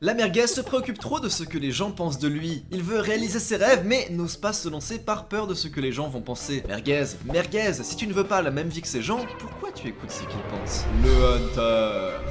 La merguez se préoccupe trop de ce que les gens pensent de lui. Il veut réaliser ses rêves mais n'ose pas se lancer par peur de ce que les gens vont penser. Merguez, si tu ne veux pas la même vie que ces gens, pourquoi tu écoutes ce qu'ils pensent?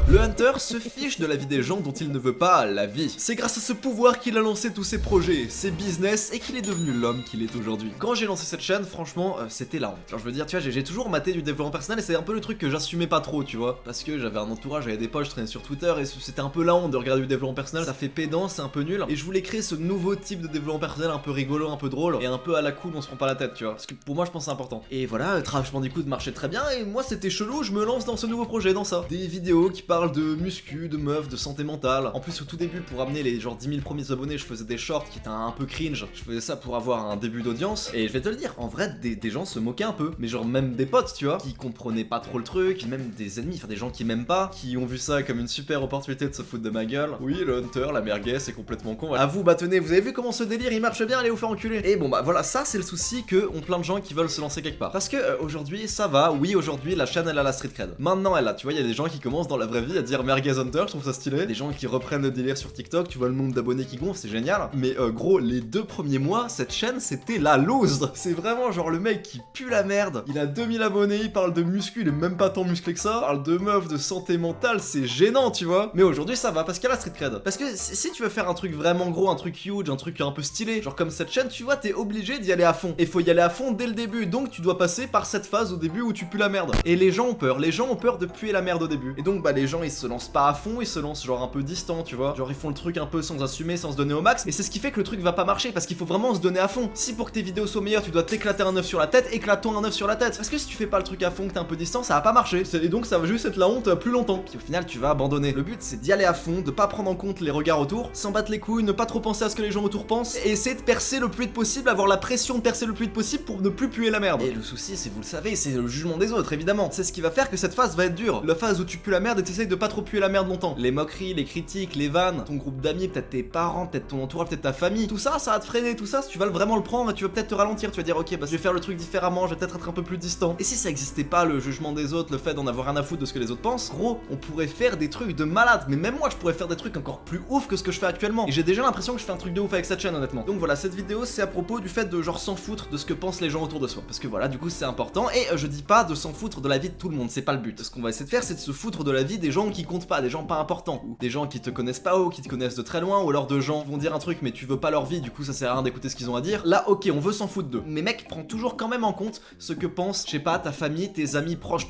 Le Hunter se fiche de la vie des gens dont il ne veut pas la vie. C'est grâce à ce pouvoir qu'il a lancé tous ses projets, ses business et qu'il est devenu l'homme qu'il est aujourd'hui. Quand j'ai lancé cette chaîne, franchement, c'était la honte. Genre je veux dire, tu vois, j'ai toujours maté du développement personnel et c'est un peu le truc que j'assumais pas trop, tu vois. Parce que j'avais un entourage, j'avais des potes, je traînais sur Twitter et c'était un peu la honte de regarder du développement personnel, ça fait pédant, c'est un peu nul. Et je voulais créer ce nouveau type de développement personnel un peu rigolo, un peu drôle et un peu à la cool, on se prend pas la tête, tu vois. Parce que pour moi, je pense que c'est important. Et voilà, Trash Bandicoot marchait très bien et moi c'était chelou, je me lance dans ce nouveau projet, dans ça. Des vidéos qui parlent de muscu, de meufs, de santé mentale. En plus, au tout début, pour amener les genre 10 000 premiers abonnés, je faisais des shorts qui étaient un peu cringe. Je faisais ça pour avoir un début d'audience. Et je vais te le dire, en vrai, des gens se moquaient un peu. Mais genre même des potes, tu vois, qui comprenaient pas trop le truc, même des ennemis, enfin des gens qui m'aiment pas, qui ont vu ça comme une super opportunité de se foutre de ma gueule. Oui, le Hunter, la merguez, c'est complètement con. À vous, bah tenez, vous avez vu comment ce délire il marche bien, allez vous faire enculer. Et bon bah voilà, ça c'est le souci que ont plein de gens qui veulent se lancer quelque part. Parce que aujourd'hui, ça va, oui, aujourd'hui la chaîne elle a la street cred. Maintenant elle a, tu vois, il y a des gens qui commencent dans la vraie vie à dire merguez Hunter, je trouve ça stylé. Des gens qui reprennent le délire sur TikTok, tu vois le nombre d'abonnés qui gonfle, c'est génial. Mais gros, les 2 premiers mois, cette chaîne c'était la lose. C'est vraiment genre le mec qui pue la merde. Il a 2000 abonnés, il parle de muscu, il est même pas tant musclé que ça. Il parle de meufs, de santé mentale, c'est gênant, tu vois. Mais aujourd'hui ça va parce qu'il y a la street cred. Parce que si tu veux faire un truc vraiment gros, un truc huge, un truc un peu stylé, genre comme cette chaîne, tu vois, t'es obligé d'y aller à fond. Et faut y aller à fond dès le début. Donc tu dois passer par cette phase au début où tu pues la merde. Et les gens ont peur de puer la merde au début. Et donc bah les gens ils se lancent pas à fond, ils se lancent genre un peu distant, tu vois. Genre ils font le truc un peu sans assumer, sans se donner au max. Et c'est ce qui fait que le truc va pas marcher parce qu'il faut vraiment se donner à fond. Si pour que tes vidéos soient meilleures, tu dois t'éclater un œuf sur la tête, éclate-toi un œuf sur la tête. Parce que si tu fais pas le truc à fond, que t'es un peu distant, ça va pas marcher. Et donc ça va juste être la honte plus longtemps. Puis au final tu vas abandonner. Le but c'est d'y aller à fond, de pas prendre en compte les regards autour, s'en battre les couilles, ne pas trop penser à ce que les gens autour pensent et essayer de percer le plus vite possible, avoir la pression de percer le plus vite possible pour ne plus puer la merde. Et le souci, c'est vous le savez, c'est le jugement des autres évidemment. C'est ce qui va faire que cette phase va être dure. La phase où tu pues la merde et t'essayes de pas trop puer la merde longtemps. Les moqueries, les critiques, les vannes, ton groupe d'amis, peut-être tes parents, peut-être ton entourage, peut-être ta famille, tout ça, ça va te freiner, tout ça, si tu vas vraiment le prendre, tu vas peut-être te ralentir, tu vas dire ok, bah je vais faire le truc différemment, je vais peut-être être un peu plus distant. Et si ça existait pas le jugement des autres, le fait d'en avoir rien à foutre de ce que les autres pensent, gros, on pourrait faire des trucs de malade. Mais même moi, je pourrais faire des trucs encore plus ouf que ce que je fais actuellement. Et j'ai déjà l'impression que je fais un truc de ouf avec cette chaîne honnêtement. Donc voilà, cette vidéo c'est à propos du fait de genre s'en foutre de ce que pensent les gens autour de soi. Parce que voilà, du coup c'est important. Et je dis pas de s'en foutre de la vie de tout le monde, c'est pas le but. Ce qu'on va essayer de faire, c'est de se foutre de la vie des gens qui comptent pas, des gens pas importants, ou des gens qui te connaissent pas ou qui te connaissent de très loin, ou alors de gens qui vont dire un truc mais tu veux pas leur vie, du coup ça sert à rien d'écouter ce qu'ils ont à dire. Là ok, on veut s'en foutre d'eux. Mais mec, prends toujours quand même en compte ce que pensent, je sais pas, ta famille, tes amis proches,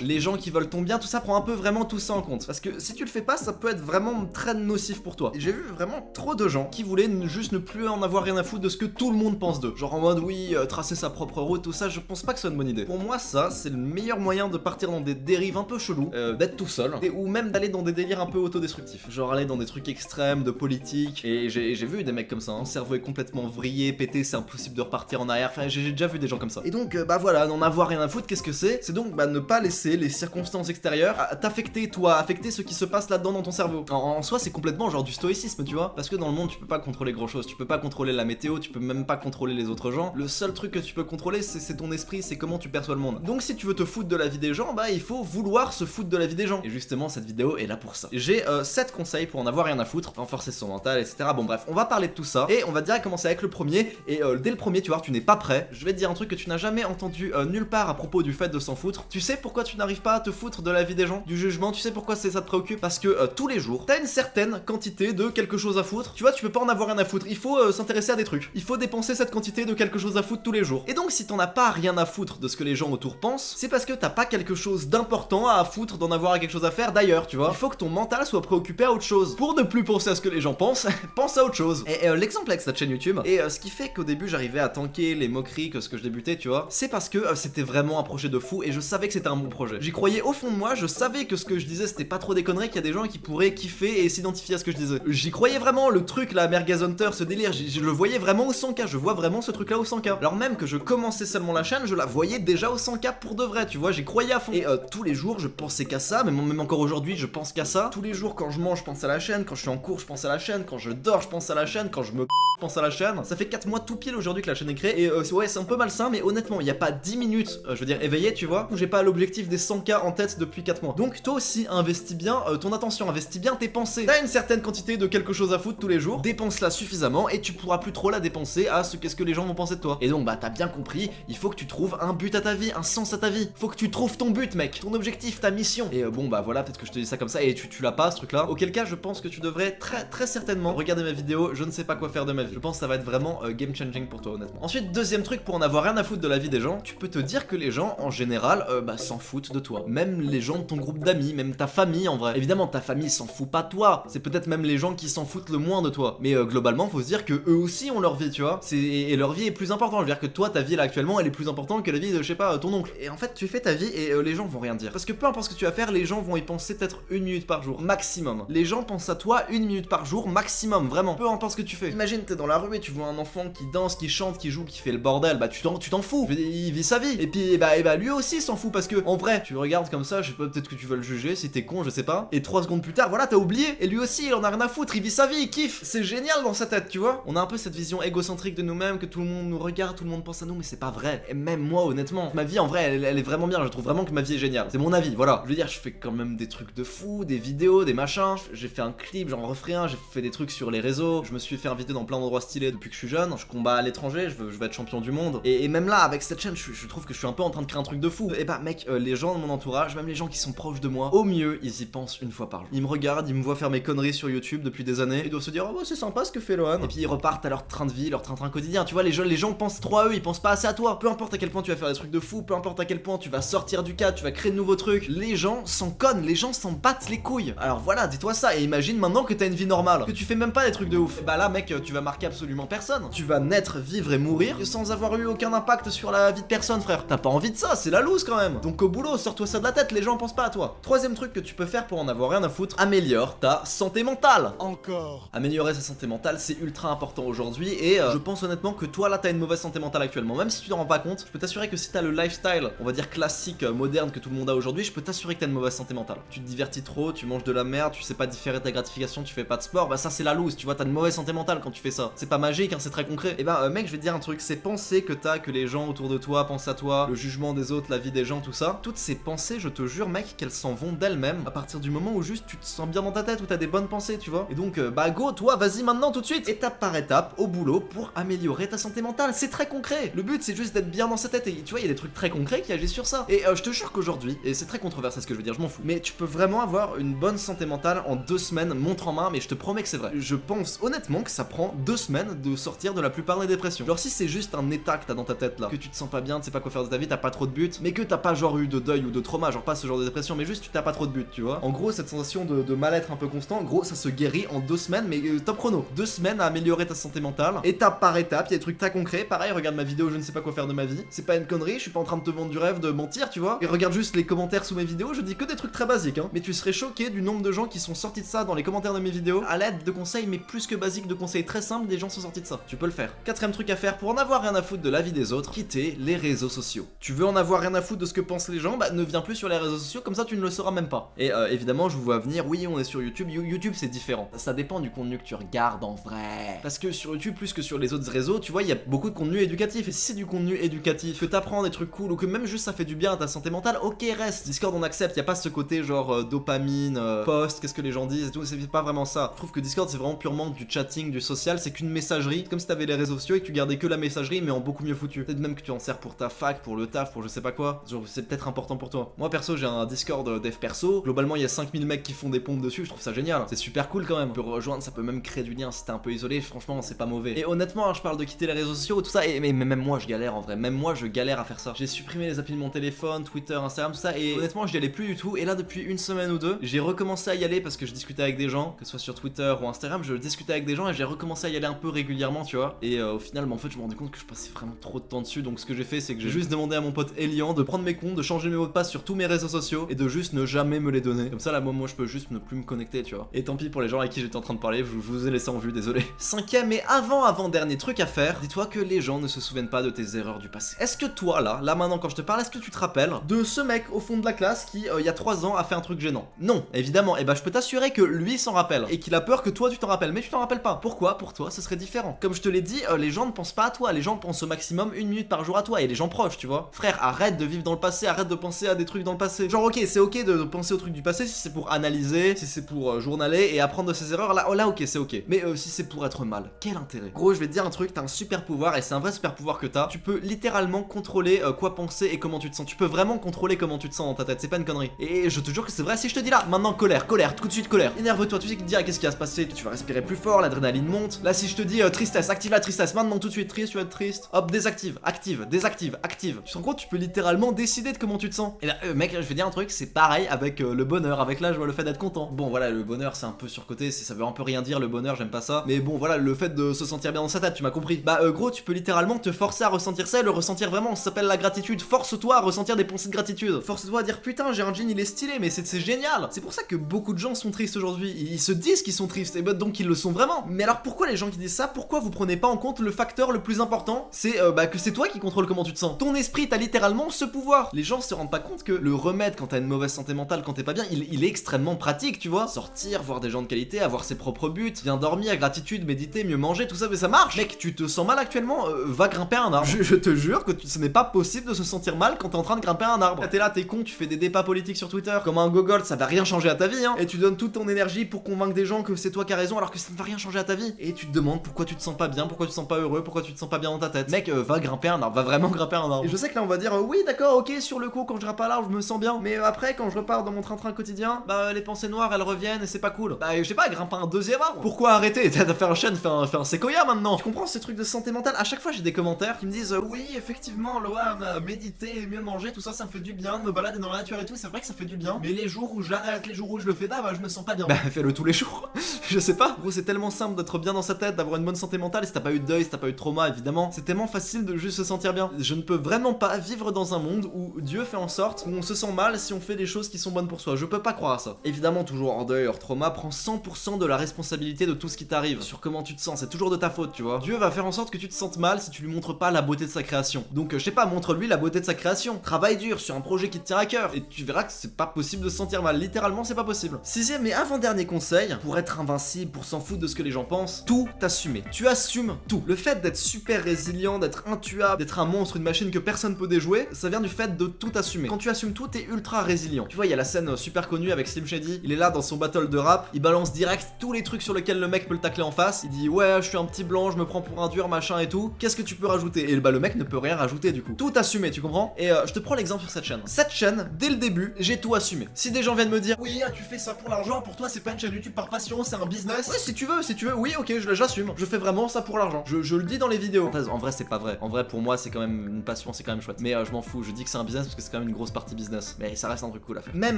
les gens qui veulent ton bien, tout ça, prend un peu vraiment tout ça en compte. Parce que si tu le fais pas, ça peut être vraiment très nocif pour toi. Et j'ai vu vraiment trop de gens qui voulaient juste ne plus en avoir rien à foutre de ce que tout le monde pense d'eux. Genre en mode oui, tracer sa propre route, tout ça, je pense pas que ce soit une bonne idée. Pour moi, ça, c'est le meilleur moyen de partir dans des dérives un peu chelous, d'être tout seul, ou même d'aller dans des délires un peu autodestructifs. Genre aller dans des trucs extrêmes, de politique. Et j'ai vu des mecs comme ça, hein. Le cerveau est complètement vrillé, pété, c'est impossible de repartir en arrière. Enfin, j'ai déjà vu des gens comme ça. Et donc, bah voilà, n'en avoir rien à foutre, qu'est-ce que c'est? C'est donc bah ne pas laisser les circonstances extérieures t'affecter, toi, affecter ce qui se passe là-dedans dans ton cerveau. En soi, c'est complètement genre du stoïcisme, tu vois. Parce que dans le monde, tu peux pas contrôler grand chose, tu peux pas contrôler la météo, tu peux même pas contrôler les autres gens. Le seul truc que tu peux contrôler, c'est ton esprit, c'est comment tu perçois le monde. Donc si tu veux te foutre de la vie des gens, bah il faut vouloir se foutre de la vie des gens. Et justement, cette vidéo est là pour ça. J'ai 7 conseils pour en avoir rien à foutre, renforcer son mental, etc. Bon bref, on va parler de tout ça. Et on va direct commencer avec le premier. Et dès le premier, tu vois, tu n'es pas prêt. Je vais te dire un truc que tu n'as jamais entendu nulle part à propos du fait de s'en foutre. Tu sais pourquoi tu n'arrives pas à te foutre de la vie des gens, du jugement? Tu sais pourquoi ça te préoccupe? Parce que tous les jours, t'as une certaine quantité de quelque chose à foutre. Tu vois, tu peux pas en avoir rien à foutre. Il faut s'intéresser à des trucs. Il faut dépenser cette quantité de quelque chose à foutre tous les jours. Et donc, si t'en as pas rien à foutre de ce que les gens autour pensent, c'est parce que t'as pas quelque chose d'important à foutre d'en avoir quelque chose à faire d'ailleurs, tu vois. Il faut que ton mental soit préoccupé à autre chose. Pour ne plus penser à ce que les gens pensent, pense à autre chose. Et l'exemple avec cette chaîne YouTube, et ce qui fait qu'au début j'arrivais à tanker les moqueries que ce que je débutais, tu vois, c'est parce que c'était vraiment un projet de fou et je savais que c'était un bon projet. J'y croyais au fond de moi, je savais que ce que je disais c'était pas trop des conneries, qu'il y a des gens qui pourraient kiffer et s'identifier à ce que je disais. J'y croyais vraiment, le truc là, Merguez Hunter, ce délire, je le voyais vraiment au 100K, je vois vraiment ce truc là au 100K. Alors même que je commençais seulement la chaîne, je la voyais déjà au 100K pour de vrai, tu vois, j'y croyais à fond. Et tous les jours je pensais qu'à ça, même encore aujourd'hui je pense qu'à ça. Tous les jours quand je mange je pense à la chaîne, quand je suis en cours je pense à la chaîne, quand je dors je pense à la chaîne, quand je me penses à la chaîne. Ça fait 4 mois tout pile aujourd'hui que la chaîne est créée. Et ouais, c'est un peu malsain, mais honnêtement, il y a pas 10 minutes, je veux dire, éveillé, tu vois, où j'ai pas l'objectif des 100K en tête depuis 4 mois. Donc toi aussi, investis bien ton attention, investis bien tes pensées. T'as une certaine quantité de quelque chose à foutre tous les jours, dépense-la suffisamment et tu pourras plus trop la dépenser à qu'est-ce que les gens vont penser de toi. Et donc bah t'as bien compris, il faut que tu trouves un but à ta vie, un sens à ta vie. Faut que tu trouves ton but, mec, ton objectif, ta mission. Et bon bah voilà, peut-être que je te dis ça comme ça et tu l'as pas ce truc là. Auquel cas je pense que tu devrais très certainement regarder ma vidéo, je ne sais pas quoi faire de ma vie. Je pense que ça va être vraiment game changing pour toi honnêtement. Ensuite, deuxième truc, pour en avoir rien à foutre de la vie des gens, tu peux te dire que les gens en général bah s'en foutent de toi. Même les gens de ton groupe d'amis, même ta famille en vrai. Évidemment ta famille s'en fout pas de toi, c'est peut-être même les gens qui s'en foutent le moins de toi. Mais globalement faut se dire que eux aussi ont leur vie, tu vois. Et leur vie est plus importante. Je veux dire que toi ta vie là actuellement elle est plus importante que la vie de je sais pas ton oncle. Et en fait tu fais ta vie et les gens vont rien dire. Parce que peu importe ce que tu vas faire, les gens vont y penser peut-être 1 minute par jour maximum. Les gens pensent à toi 1 minute par jour maximum, vraiment. Peu importe ce que tu fais. Imagine t'es dans la rue et tu vois un enfant qui danse, qui chante, qui joue, qui fait le bordel, bah tu t'en fous. Il vit sa vie. Et puis bah lui aussi s'en fout parce que en vrai tu regardes comme ça, je sais pas, peut-être que tu veux le juger si t'es con, je sais pas. Et 3 secondes plus tard, voilà, t'as oublié. Et lui aussi il en a rien à foutre, il vit sa vie, il kiffe. C'est génial dans sa tête, tu vois. On a un peu cette vision égocentrique de nous-mêmes, que tout le monde nous regarde, tout le monde pense à nous, mais c'est pas vrai. Et même moi honnêtement, ma vie en vrai elle est vraiment bien, je trouve vraiment que ma vie est géniale. C'est mon avis, voilà. Je veux dire, je fais quand même des trucs de fou, des vidéos, des machins. J'ai fait un clip, j'en referai un, j'ai fait des trucs sur les réseaux, je me suis fait inviter dans plein d'endroits stylés depuis que je suis jeune, je combats à l'étranger, je veux être champion du monde. Et même là, avec cette chaîne, je trouve que je suis un peu en train de créer un truc de fou. Et bah mec, les gens de mon entourage, même les gens qui sont proches de moi, au mieux, ils y pensent 1 fois par jour. Ils me regardent, ils me voient faire mes conneries sur YouTube depuis des années, ils doivent se dire oh bah c'est sympa ce que fait Lohan. Et puis ils repartent à leur train de vie, leur train-train quotidien. Tu vois, les gens pensent trop à eux, ils pensent pas assez à toi. Peu importe à quel point tu vas faire des trucs de fou, peu importe à quel point tu vas sortir du cadre, tu vas créer de nouveaux trucs, les gens s'en connent, les gens s'en battent les couilles. Alors voilà, dis-toi ça et imagine maintenant que t'as une vie normale, que tu fais même pas des trucs de ouf. Et bah là mec, tu vas marquer absolument personne. Tu vas naître, vivre et mourir sans avoir eu aucun impact sur la vie de personne, frère. T'as pas envie de ça, c'est la loose quand même. Donc au boulot, sors-toi ça de la tête, les gens pensent pas à toi. Troisième truc que tu peux faire pour en avoir rien à foutre, améliore ta santé mentale. Encore. Améliorer sa santé mentale, c'est ultra important aujourd'hui et je pense honnêtement que toi là t'as une mauvaise santé mentale actuellement. Même si tu t'en rends pas compte, je peux t'assurer que si t'as le lifestyle, on va dire classique, moderne que tout le monde a aujourd'hui, je peux t'assurer que t'as une mauvaise santé mentale. Tu te divertis trop, tu manges de la merde, tu sais pas différer ta gratification, tu fais pas de sport, bah ça c'est la loose, tu vois, t'as une mauvaise santé mentale quand tu fais ça. C'est pas magique, hein, c'est très concret. Et bah mec, je vais te dire un truc, ces pensées que t'as, que les gens autour de toi pensent à toi, le jugement des autres, la vie des gens, tout ça, toutes ces pensées, je te jure mec, qu'elles s'en vont d'elles-mêmes à partir du moment où juste tu te sens bien dans ta tête, où t'as des bonnes pensées, tu vois. Et donc bah go, toi, vas-y maintenant tout de suite, étape par étape, au boulot pour améliorer ta santé mentale. C'est très concret. Le but c'est juste d'être bien dans sa tête et tu vois, il y a des trucs très concrets qui agissent sur ça. Et je te jure qu'aujourd'hui, et c'est très controversé ce que je veux dire, je m'en fous, mais tu peux vraiment avoir une bonne santé mentale en 2 semaines, montre en main, mais je te promets que c'est vrai. Je pense honnêtement que ça prend 2 semaines de sortir de la plupart des dépressions. Genre si c'est juste un état que t'as dans ta tête là, que tu te sens pas bien, tu sais pas quoi faire de ta vie, t'as pas trop de but, mais que t'as pas genre eu de deuil ou de trauma, genre pas ce genre de dépression, mais juste tu t'as pas trop de but, tu vois. En gros, cette sensation de mal-être un peu constant, en gros, ça se guérit en 2 semaines, mais top chrono. 2 semaines à améliorer ta santé mentale, étape par étape, il y a des trucs très concrets. Pareil, regarde ma vidéo, je ne sais pas quoi faire de ma vie. C'est pas une connerie, je suis pas en train de te vendre du rêve, de mentir, tu vois. Et regarde juste les commentaires sous mes vidéos, je dis que des trucs très basiques, hein. Mais tu serais choqué du nombre de gens qui sont sortis de ça dans les commentaires de mes vidéos, à l'aide de conseils, mais plus que basiques, de conseils très simples, des gens sont sortis de ça. Tu peux le faire. 4ème truc à faire pour en avoir rien à foutre de la vie des autres, quitter les réseaux sociaux. Tu veux en avoir rien à foutre de ce que pensent les gens, bah ne viens plus sur les réseaux sociaux, comme ça tu ne le sauras même pas. Et évidemment, je vous vois venir, oui, on est sur YouTube. YouTube c'est différent. Ça dépend du contenu que tu regardes en vrai. Parce que sur YouTube, plus que sur les autres réseaux, tu vois, il y a beaucoup de contenu éducatif. Et si c'est du contenu éducatif, que t'apprends des trucs cool, ou que même juste ça fait du bien à ta santé mentale, ok, reste. Discord, on accepte, y a pas ce côté genre dopamine, post, qu'est-ce que les gens disent et tout, c'est pas vraiment ça. Je trouve que Discord c'est vraiment purement du chatting, du social, c'est qu'une messagerie, comme si t'avais les réseaux sociaux et que tu gardais que la messagerie, mais en beaucoup mieux foutu. Peut-être même que tu en sers pour ta fac, pour le taf, pour je sais pas quoi. Genre, c'est peut-être important pour toi. Moi perso, j'ai un Discord dev perso. Globalement, il y a 5000 mecs qui font des pompes dessus, je trouve ça génial. C'est super cool quand même. On peut rejoindre, ça peut même créer du lien si t'es un peu isolé. Franchement, c'est pas mauvais. Et honnêtement, hein, je parle de quitter les réseaux sociaux, tout ça, et mais même moi, je galère en vrai. Même moi, je galère à faire ça. J'ai supprimé les applis de mon téléphone, Twitter, Instagram, tout ça, et honnêtement, j'y allais plus du tout. Et là, depuis une semaine ou deux, j'ai recommencé à y aller parce que je discutais avec des gens, que ce soit sur Twitter ou Instagram, je discutais avec des gens et j'ai recommencé à y aller un peu régulièrement, tu vois. Et au final, en fait, je me rendais compte que je passais vraiment trop de temps dessus. Donc, ce que j'ai fait, c'est que j'ai juste demandé à mon pote Elian de prendre mes comptes, de changer mes mots de passe sur tous mes réseaux sociaux et de juste ne jamais me les donner. Comme ça, là, moi, je peux juste ne plus me connecter, tu vois. Et tant pis pour les gens avec qui j'étais en train de parler, je vous ai laissé en vue, désolé. 5ème et avant-dernier truc à faire, dis-toi que les gens ne se souviennent pas de tes erreurs du passé. Est-ce que toi, là maintenant, quand je te parle, est-ce que tu te rappelles de ce mec au fond de la classe qui, il y a 3 ans, a fait un truc gênant? Non, évidemment. Et bah, je peux t'assurer que lui s'en rappelle et qu'il a peur que toi, tu t'en rappelles, mais tu t'en rappelles pas. Pourquoi? Pour toi, ce serait différent. Comme je te l'ai dit, les gens ne pensent pas à toi, les gens pensent au maximum 1 minute par jour à toi, et les gens proches, tu vois. Frère, arrête de vivre dans le passé, arrête de penser à des trucs dans le passé. Genre ok, c'est ok de penser aux trucs du passé si c'est pour analyser, si c'est pour journaler et apprendre de ses erreurs, là ok, c'est ok. Mais si c'est pour être mal, quel intérêt? Gros, je vais te dire un truc, t'as un super pouvoir, et c'est un vrai super pouvoir que t'as. Tu peux littéralement contrôler quoi penser et comment tu te sens. Tu peux vraiment contrôler comment tu te sens dans ta tête, c'est pas une connerie. Et je te jure que c'est vrai. Si je te dis là, maintenant colère, tout de suite colère, énerve-toi, tu sais qui te dira qu'est-ce qui va se passer, tu vas respirer plus fort, l'adrénaline monte. Là si je te dis tristesse, active la tristesse, maintenant tout de suite, triste, tu vas être triste, hop, désactive, active, désactive, active. Tu te rends compte, tu peux littéralement décider de comment tu te sens. Et là mec, je vais dire un truc, c'est pareil avec le bonheur, avec la joie, le fait d'être content. Bon voilà, le bonheur c'est un peu surcoté, ça veut un peu rien dire le bonheur, j'aime pas ça. Mais bon voilà, le fait de se sentir bien dans sa tête, tu m'as compris. Bah gros, tu peux littéralement te forcer à ressentir ça et le ressentir vraiment, ça s'appelle la gratitude. Force-toi à ressentir des pensées de gratitude. Force-toi à dire putain, j'ai un jean, il est stylé, mais c'est génial. C'est pour ça que beaucoup de gens sont tristes aujourd'hui. Ils se disent qu'ils sont tristes, et bah donc ils le sont vraiment. Mais alors pourquoi les gens qui disent ça, pourquoi vous prenez pas en compte le facteur le plus important? C'est que c'est toi qui contrôle comment tu te sens. Ton esprit t'as littéralement ce pouvoir. Les gens se rendent pas compte que le remède quand t'as une mauvaise santé mentale, quand t'es pas bien, il est extrêmement pratique, tu vois. Sortir, voir des gens de qualité, avoir ses propres buts, bien dormir, gratitude, méditer, mieux manger, tout ça, mais ça marche. Mec, tu te sens mal actuellement, va grimper un arbre. Je te jure que ce n'est pas possible de se sentir mal quand t'es en train de grimper un arbre. T'es là, t'es con, tu fais des débats politiques sur Twitter comme un gogol, ça va rien changer à ta vie, hein. Et tu donnes toute ton énergie pour convaincre des gens que c'est toi qui as raison alors que ça ne va rien changer à ta vie. Et tu te demandes pourquoi tu te sens pas bien, pourquoi tu te sens pas heureux, pourquoi tu te sens pas bien dans ta tête. Mec, va grimper un arbre, va vraiment grimper un arbre. Et je sais que là on va dire oui d'accord, ok, sur le coup quand je grimpe à l'arbre je me sens bien, mais après quand je repars dans mon train-train quotidien, bah les pensées noires elles reviennent et c'est pas cool. Bah je sais pas, grimpe un deuxième arbre. Pourquoi arrêter? T'as fait un chêne, fais un séquoia maintenant. Tu comprends ces trucs de santé mentale? À chaque fois j'ai des commentaires qui me disent oui effectivement Loan, méditer, mieux manger, tout ça ça me fait du bien, de me balader dans la nature et tout, c'est vrai que ça fait du bien. Mais les jours où j'arrête, les jours où je le fais pas, bah je me sens pas bien. Bah fais-le tous les jours. Je sais pas. Gros c'est tellement simple d'être bien dans sa tête, d'avoir une bonne santé mentale, si t'as pas eu de deuil, si t'as pas eu de trauma évidemment. C'est tellement facile de juste se sentir bien. Je ne peux vraiment pas vivre dans un monde où Dieu fait en sorte qu'on se sent mal si on fait des choses qui sont bonnes pour soi. Je peux pas croire à ça. Évidemment toujours hors deuil, hors trauma, prends 100% de la responsabilité de tout ce qui t'arrive, sur comment tu te sens, c'est toujours de ta faute, tu vois. Dieu va faire en sorte que tu te sentes mal si tu lui montres pas la beauté de sa création. Donc je sais pas, montre-lui la beauté de sa création. Travaille dur sur un projet qui te tient à cœur et tu verras que c'est pas possible de se sentir mal. Littéralement c'est pas possible. Sixième et avant-dernier conseil, pour être invincible, pour s'en foutre de ce que les gens pensent, tout assumer. Tu assumes tout. Le fait d'être super résilient, d'être intuable, d'être un monstre, une machine que personne peut déjouer, ça vient du fait de tout assumer. Quand tu assumes tout, t'es ultra résilient. Tu vois, il y a la scène super connue avec Slim Shady, il est là dans son battle de rap, il balance direct tous les trucs sur lesquels le mec peut le tacler en face, il dit ouais je suis un petit blanc, je me prends pour un dur machin et tout, qu'est-ce que tu peux rajouter? Et bah le mec ne peut rien rajouter du coup. Tout assumé, tu comprends? Et je te prends l'exemple sur cette chaîne. Cette chaîne, dès le début, j'ai tout assumé. Si des gens viennent me dire oui tu fais ça pour l'argent, pour toi c'est pas une chaîne YouTube par passion, c'est un business. Ouais si tu veux, oui ok j'assume, je fais vraiment ça pour l'argent. Je le dis dans les vidéos. En vrai c'est pas vrai. En vrai pour moi c'est quand même une passion, c'est quand même chouette. Mais je m'en fous, je dis que c'est un business parce que c'est quand même une grosse partie business. Mais ça reste un truc cool à faire. Même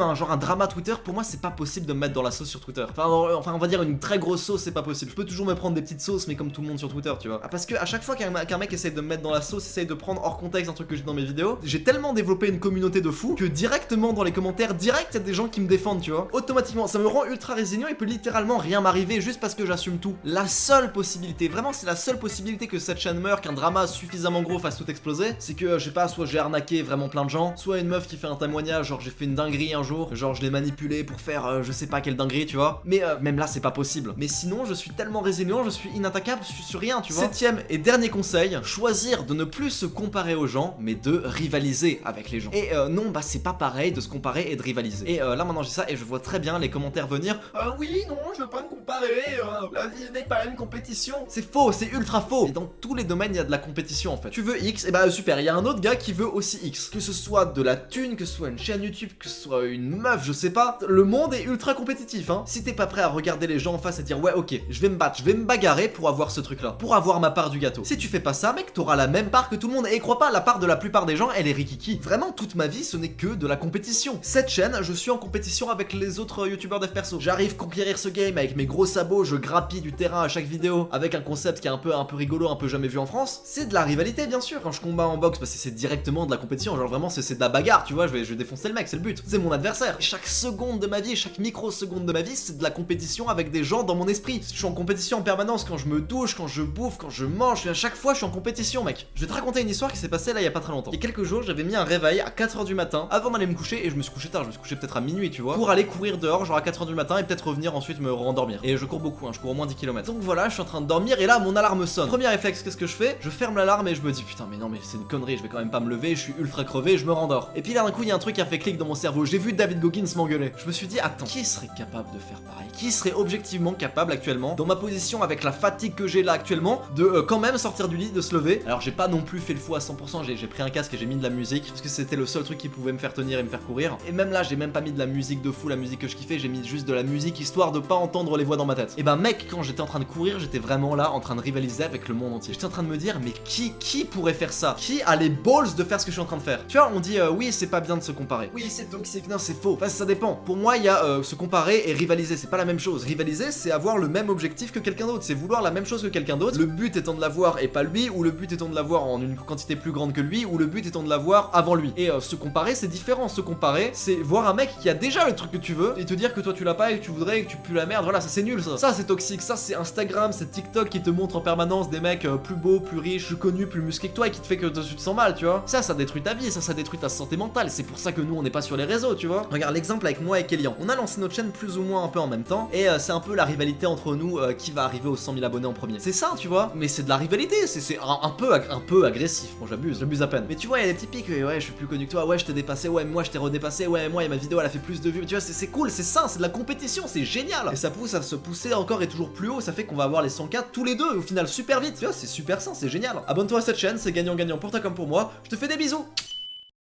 genre un drama Twitter, pour moi c'est pas possible de me mettre dans la sauce sur Twitter. Enfin on va dire une très grosse sauce, c'est pas possible. Je peux toujours me prendre des petites sauces mais comme tout le monde sur Twitter, tu vois. Parce que à chaque fois qu'un mec essaye de me mettre dans la sauce, essaye de prendre hors contexte un truc que j'ai dans mes vidéos, j'ai tellement développé une communauté de fous que directement dans les commentaires direct il y a des gens qui me défendent, tu vois. Automatiquement, ça me rend ultra résilient, il peut littéralement rien m'arriver juste parce que j'assume tout. La seule possibilité, vraiment c'est la seule possibilité que cette chaîne meure, qu'un drama suffisamment gros fasse tout exploser, c'est que je sais pas, soit j'ai arnaqué vraiment plein de gens, soit une meuf qui fait un témoignage, genre j'ai fait une dinguerie un jour, genre je l'ai manipulé pour faire je sais pas quelle dinguerie, tu vois. Mais même là c'est pas possible. Mais sinon je suis tellement résilient, je suis inattaquable sur rien, tu vois. Septième et dernier conseil, choisir de ne plus se comparer aux gens, mais de rivaliser avec les gens. Et non, bah c'est pas pareil de se comparer et de rivaliser. Et là maintenant j'ai ça et je vois très bien les commentaires venir. Oui, non, je veux pas me comparer, la vie n'est pas une compétition. C'est faux, c'est ultra faux. Et dans tous les domaines il y a de la compétition en fait. Tu veux X, et bah super, il y a un autre gars qui veut aussi X. Que ce soit de la thune, que ce soit une chaîne YouTube, que ce soit une meuf, je sais pas. Le monde est ultra compétitif, hein. Si t'es pas prêt à regarder les gens en face et dire ouais ok, je vais me battre, je vais me bagarrer pour avoir ce truc là, pour avoir ma part du gâteau. Si tu fais pas ça mec, t'auras la même part que tout le monde. Et crois pas, la part de la plupart des gens elle est rikiki. Vraiment toute ma vie ce n'est que de la compétition. Cette chaîne, je suis en compétition avec les autres youtubeurs dev perso. J'arrive conquérir ce game avec mes gros sabots, je grappille du terrain à chaque vidéo avec un concept qui est un peu rigolo, un peu jamais vu en France. C'est de la rivalité bien sûr. Quand je combats en boxe, parce que c'est directement de la compétition, genre vraiment c'est de la bagarre, tu vois, je vais défoncer le mec, c'est le but. C'est mon adversaire. Chaque seconde de ma vie, chaque microseconde de ma vie, c'est de la compétition avec des gens dans mon esprit. Je suis en compétition en permanence quand je me douche, quand je bouffe, quand je mange, à chaque fois je suis en compétition mec. Je vais te raconter une histoire qui s'est passée là il y a pas très longtemps. Il y a quelques jours, j'avais mis un réveil à 4h du matin avant d'aller me coucher et je me suis couché tard, je me suis couché peut-être à minuit, tu vois, pour aller courir dehors genre à 4h du matin et peut-être revenir ensuite me rendormir. Et je cours beaucoup, hein, je cours au moins 10 km. Donc voilà. voilà, je suis en train de dormir et là mon alarme sonne. Premier réflexe, qu'est-ce que je fais? Je ferme l'alarme et je me dis putain mais non mais c'est une connerie, je vais quand même pas me lever, je suis ultra crevé, je me rendors. Et puis là d'un coup il y a un truc qui a fait clic dans mon cerveau. J'ai vu David Goggins m'engueuler. Je me suis dit attends, qui serait capable de faire pareil? Qui serait objectivement capable actuellement, dans ma position avec la fatigue que j'ai là actuellement, de quand même sortir du lit, de se lever? Alors j'ai pas non plus fait le fou à 100%, j'ai pris un casque et j'ai mis de la musique parce que c'était le seul truc qui pouvait me faire tenir et me faire courir. Et même là j'ai même pas mis de la musique de fou, la musique que je kiffais, j'ai mis juste de la musique histoire de pas entendre les voix dans ma tête. Et bah mec, quand j'étais en train de courir, j'étais vraiment là en train de rivaliser avec le monde entier. J'étais en train de me dire mais qui pourrait faire ça? Qui a les balls de faire ce que je suis en train de faire? Tu vois, on dit oui c'est pas bien de se comparer. Oui c'est toxique, non c'est faux. Enfin ça dépend. Pour moi il y a se comparer et rivaliser, c'est pas la même chose. Rivaliser c'est avoir le même objectif que quelqu'un d'autre, c'est vouloir la même chose que quelqu'un d'autre. Le but étant de l'avoir et pas lui, ou le but étant de l'avoir en une quantité plus grande que lui, ou le but étant de l'avoir avant lui. Et se comparer c'est différent. Se comparer c'est voir un mec qui a déjà le truc que tu veux et te dire que toi tu l'as pas et que tu voudrais et que tu pues la merde. Voilà, ça c'est nul ça. Ça c'est toxique, ça c'est Instagram, c'est TikTok qui te montre en permanence des mecs plus beaux, plus riches, plus connus, plus musclés que toi et qui te fait que tu te sens mal, tu vois. Ça détruit ta vie, ça détruit ta santé mentale. C'est pour ça que nous on n'est pas sur les réseaux, tu vois. Regarde l'exemple avec moi et Kélian. On a lancé notre chaîne plus ou moins un peu en même temps et c'est un peu la rivalité entre nous qui va arriver aux 100 000 abonnés en premier. C'est ça, tu vois. Mais c'est de la rivalité, c'est un peu agressif. Bon, j'abuse à peine. Mais tu vois, il y a des petits pics, ouais, je suis plus connu que toi, ouais, je t'ai dépassé, ouais, moi je t'ai redépassé, ouais, moi et ma vidéo elle a fait plus de vues. Tu vois, c'est cool, c'est ça, c'est de la compétition, c'est génial. Et ça pousse à se pousser encore et toujours plus haut, ça fait qu'on va avoir les 100K tous les deux au final super vite. Tu vois, c'est super sain, c'est génial. Abonne-toi à cette chaîne, c'est gagnant-gagnant pour toi comme pour moi. Je te fais des bisous.